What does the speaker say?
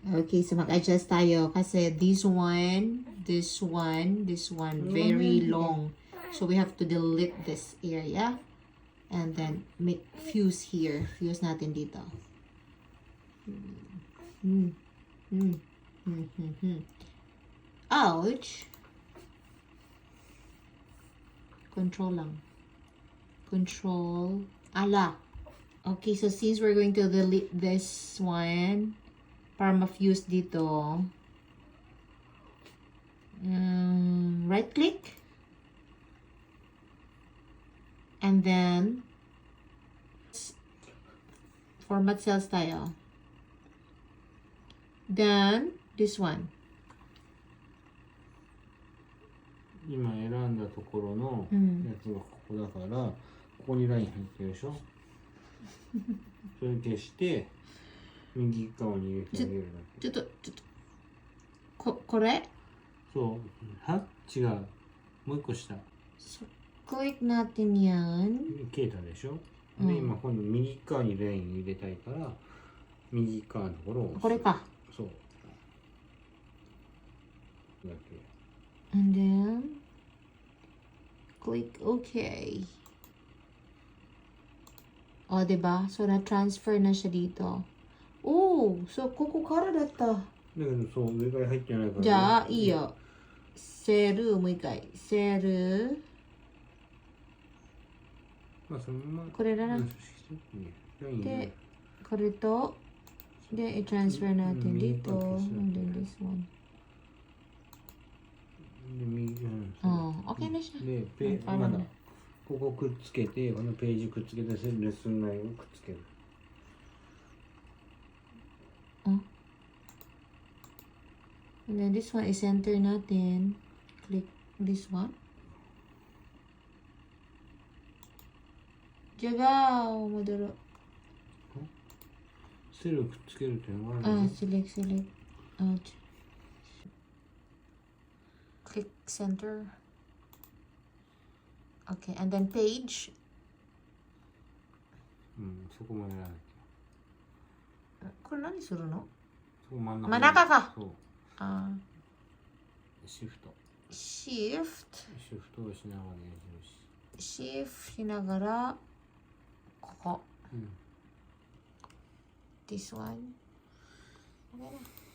Okay, so mag-adjust tayo kasi this one, very long. So we have to delete this area and then make fuse here. Fuse natin dito. Ouch! Control lang. Control. Ala. Okay, so since we're going to delete this one, para ma-fuse dito, right click, and then format cells tayo. Then this one. 今選んだところのやつがここだから、ここにライン入ってるでしょそれ消して右側に入れてあげるだけ。ちょっとこれそうは違う、もう一個下click natin yan. 消えたでしょ、で今今度右側にライン入れたいから右側のところを押す。これか。そうだけ。 And then click OK. O, diba? So, na-transfer na siya dito. Oh, so, ここからだった。だけどそう上から入ってないから、ね、じゃあいいよ。セル、もう一回。セル。まあそのままこれだな。で、これと、で、transfer natin dito. And then this one. で右、OK なsiya. で、まだここくっつけて、このページくっつけて、レッスン内をくっつける。And then this one is center natin. Click this one. Jagaw! Maduro. セルくっつけるっていうのがあるんですよ。Select. Out. Click center. Okay, and then page. そこまでやらないと。これ何するの？そこ真ん中。真ん中か。そう。シフト。シフトをしながらねじるし。シフトしながら、ここ。This one. Okay.